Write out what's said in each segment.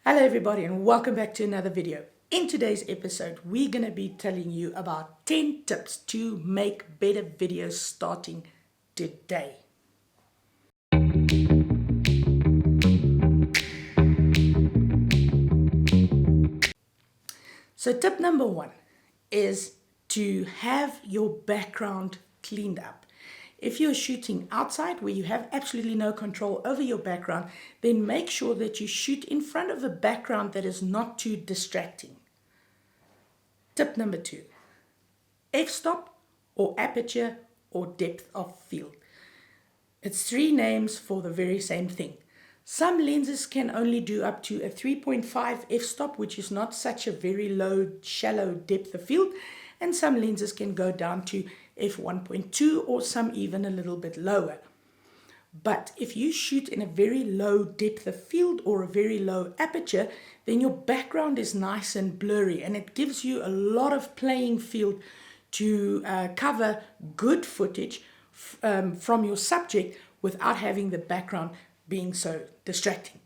Hello everybody and welcome back to another video. In today's episode, we're going to be telling you about 10 tips to make better videos starting today. So tip number 1 is to have your background cleaned up. If you're shooting outside where you have absolutely no control over your background, then make sure that you shoot in front of a background that is not too distracting. Tip number 2, f-stop or aperture or depth of field. It's 3 names for the very same thing. Some lenses can only do up to a 3.5 f-stop, which is not such a very low, shallow depth of field, and some lenses can go down to f1.2 or some even a little bit lower. But if you shoot in a very low depth of field or a very low aperture, then your background is nice and blurry, and it gives you a lot of playing field to cover good footage from your subject without having the background being so distracting.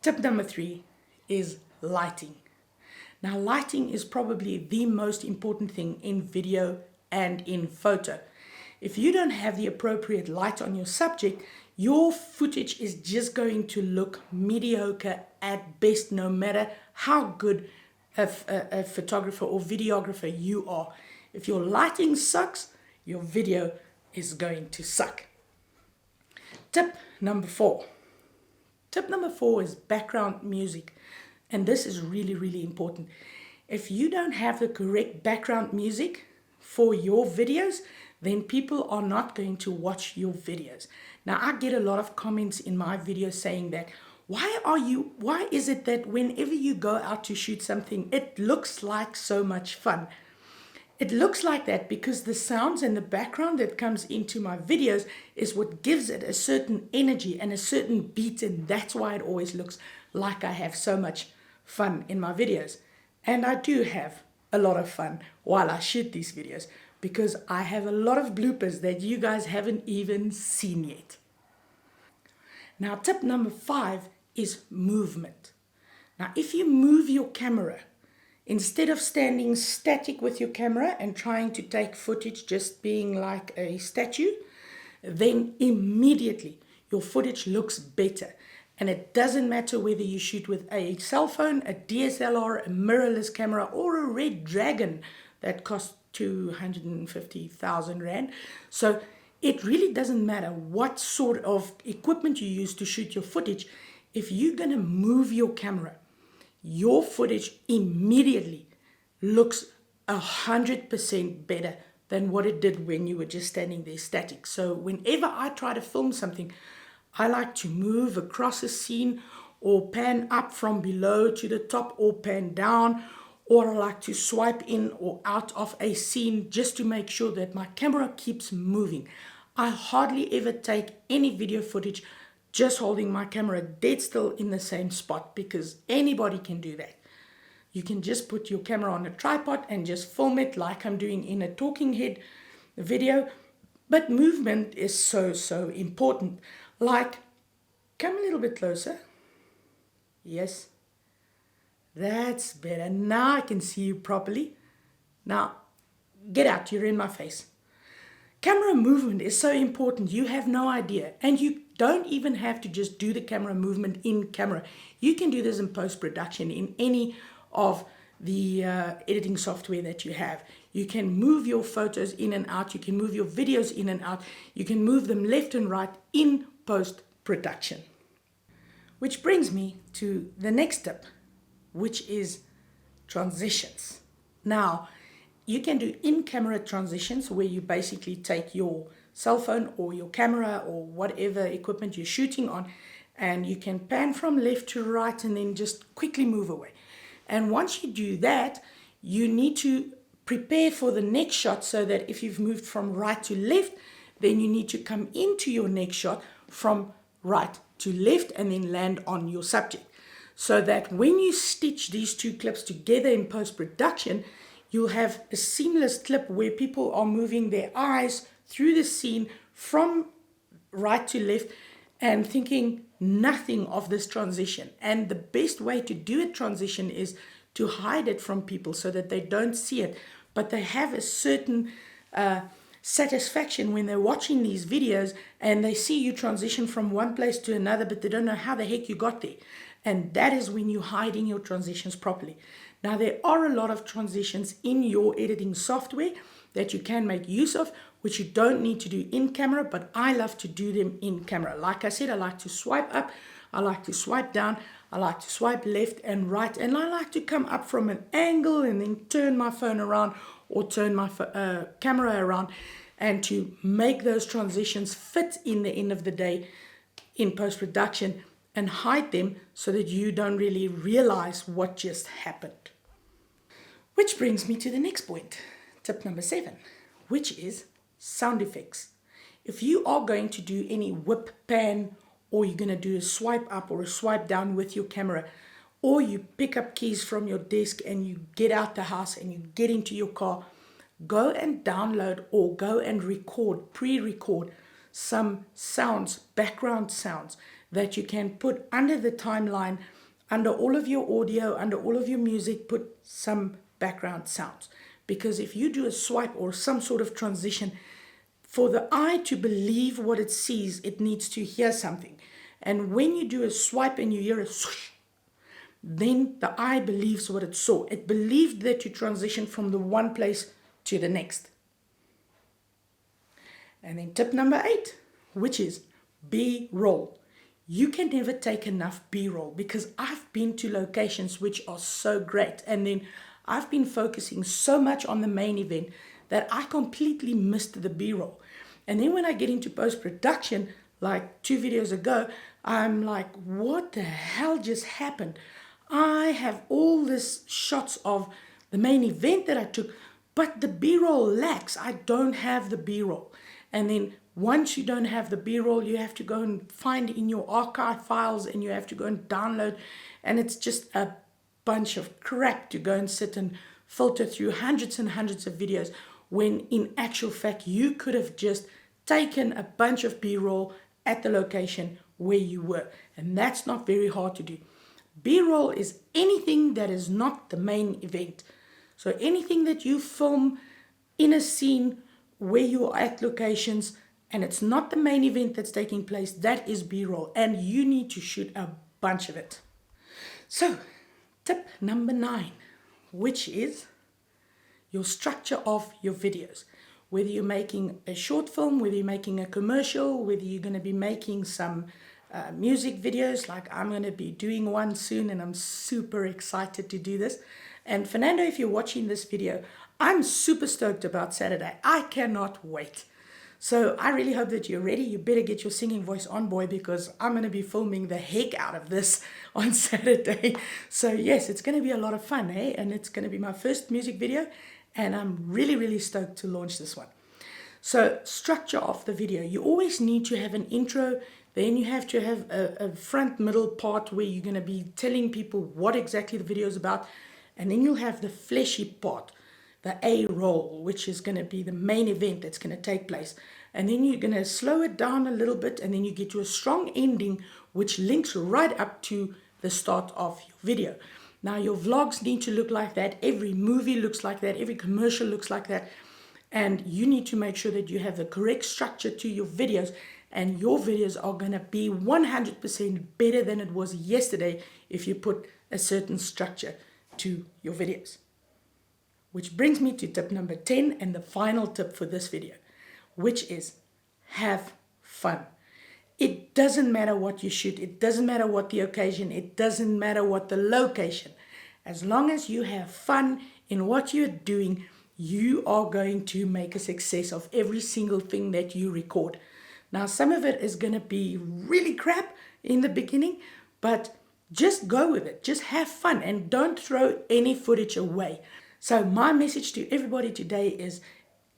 Tip number 3 is lighting. Now, lighting is probably the most important thing in video and in photo. If you don't have the appropriate light on your subject, your footage is just going to look mediocre at best, no matter how good a photographer or videographer you are. If your lighting sucks, your video is going to suck. Tip number 4. Tip number 4 is background music. And this is really, really important. If you don't have the correct background music for your videos, then people are not going to watch your videos. Now, I get a lot of comments in my videos saying that, why is it that whenever you go out to shoot something, it looks like so much fun? It looks like that because the sounds and the background that comes into my videos is what gives it a certain energy and a certain beat, and that's why it always looks like I have so much fun in my videos. And I do have a lot of fun while I shoot these videos because I have a lot of bloopers that you guys haven't even seen yet. Now, tip number 5 is movement. Now, if you move your camera, instead of standing static with your camera and trying to take footage just being like a statue, then immediately your footage looks better. And it doesn't matter whether you shoot with a cell phone, a DSLR, a mirrorless camera, or a Red Dragon that costs 250,000 Rand. So it really doesn't matter what sort of equipment you use to shoot your footage. If you're going to move your camera, your footage immediately looks 100% better than what it did when you were just standing there static. So whenever I try to film something, I like to move across a scene or pan up from below to the top or pan down, or I like to swipe in or out of a scene just to make sure that my camera keeps moving. I hardly ever take any video footage just holding my camera dead still in the same spot, because anybody can do that. You can just put your camera on a tripod and just film it like I'm doing in a talking head video. But movement is so important. Like, come a little bit closer. Yes. That's better. Now I can see you properly. Now, get out. You're in my face. Camera movement is so important. You have no idea. And you don't even have to just do the camera movement in camera. You can do this in post-production in any of the editing software that you have. You can move your photos in and out. You can move your videos in and out. You can move them left and right in post-production. Which brings me to the next tip, which is transitions. Now, you can do in-camera transitions where you basically take your cell phone or your camera or whatever equipment you're shooting on, and you can pan from left to right and then just quickly move away. And once you do that, you need to prepare for the next shot, so that if you've moved from right to left, then you need to come into your next shot from right to left and then land on your subject. So that when you stitch these two clips together in post-production, you'll have a seamless clip where people are moving their eyes through the scene from right to left and thinking nothing of this transition. And the best way to do a transition is to hide it from people so that they don't see it, but they have a certain satisfaction when they're watching these videos and they see you transition from one place to another, but they don't know how the heck you got there. And that is when you're hiding your transitions properly. Now, there are a lot of transitions in your editing software that you can make use of, which you don't need to do in camera, but I love to do them in camera. Like I said, I like to swipe up, I like to swipe down, I like to swipe left and right, and I like to come up from an angle and then turn my phone around or turn my camera around, and to make those transitions fit in the end of the day in post-production and hide them so that you don't really realize what just happened. Which brings me to the next point, tip number 7, which is sound effects. If you are going to do any whip pan, or you're going to do a swipe up or a swipe down with your camera, or you pick up keys from your desk and you get out the house and you get into your car, go and download or go and record, pre-record some sounds, background sounds that you can put under the timeline, under all of your audio, under all of your music, put some background sounds. Because if you do a swipe or some sort of transition, for the eye to believe what it sees, it needs to hear something. And when you do a swipe and you hear a swoosh, then the eye believes what it saw. It believed that you transitioned from the one place to the next. And then tip number 8, which is B-roll. You can never take enough B-roll, because I've been to locations which are so great, and then I've been focusing so much on the main event that I completely missed the B-roll. And then when I get into post-production, like 2 videos ago, I'm like, what the hell just happened? I have all these shots of the main event that I took, but the B-roll lacks. I don't have the B-roll. And then once you don't have the B-roll, you have to go and find in your archive files, and you have to go and download. And it's just a bunch of crap to go and sit and filter through hundreds and hundreds of videos, when in actual fact you could have just taken a bunch of B-roll at the location where you were. And that's not very hard to do. B-roll is anything that is not the main event. So anything that you film in a scene where you are at locations and it's not the main event that's taking place, that is B-roll, and you need to shoot a bunch of it. So tip number 9, which is your structure of your videos. Whether you're making a short film, whether you're making a commercial, whether you're going to be making some music videos, like I'm going to be doing one soon, and I'm super excited to do this. And Fernando, if you're watching this video, I'm super stoked about Saturday. I cannot wait. So I really hope that you're ready. You better get your singing voice on, boy, because I'm going to be filming the heck out of this on Saturday. So yes, it's going to be a lot of fun, eh? And it's going to be my first music video, and I'm really, really stoked to launch this one. So structure of the video. You always need to have an intro. Then you have to have a front middle part where you're going to be telling people what exactly the video is about. And then you'll have the fleshy part, the A-roll, which is going to be the main event that's going to take place. And then you're going to slow it down a little bit, and then you get to a strong ending, which links right up to the start of your video. Now, your vlogs need to look like that. Every movie looks like that. Every commercial looks like that. And you need to make sure that you have the correct structure to your videos. And your videos are going to be 100% better than it was yesterday if you put a certain structure to your videos. Which brings me to tip number 10, and the final tip for this video, which is have fun. It doesn't matter what you shoot. It doesn't matter what the occasion. It doesn't matter what the location. As long as you have fun in what you're doing, you are going to make a success of every single thing that you record. Now, some of it is going to be really crap in the beginning, but just go with it. Just have fun and don't throw any footage away. So my message to everybody today is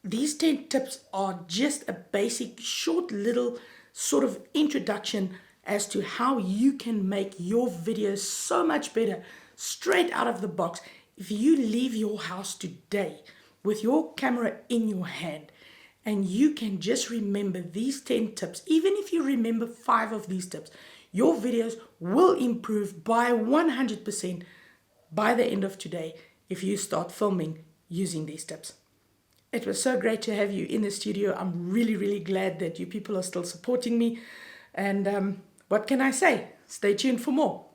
these 10 tips are just a basic, short little sort of introduction as to how you can make your videos so much better straight out of the box. If you leave your house today with your camera in your hand, and you can just remember these 10 tips, even if you remember 5 of these tips, your videos will improve by 100% by the end of today if you start filming using these tips. It was so great to have you in the studio. I'm really, really glad that you people are still supporting me. And what can I say? Stay tuned for more.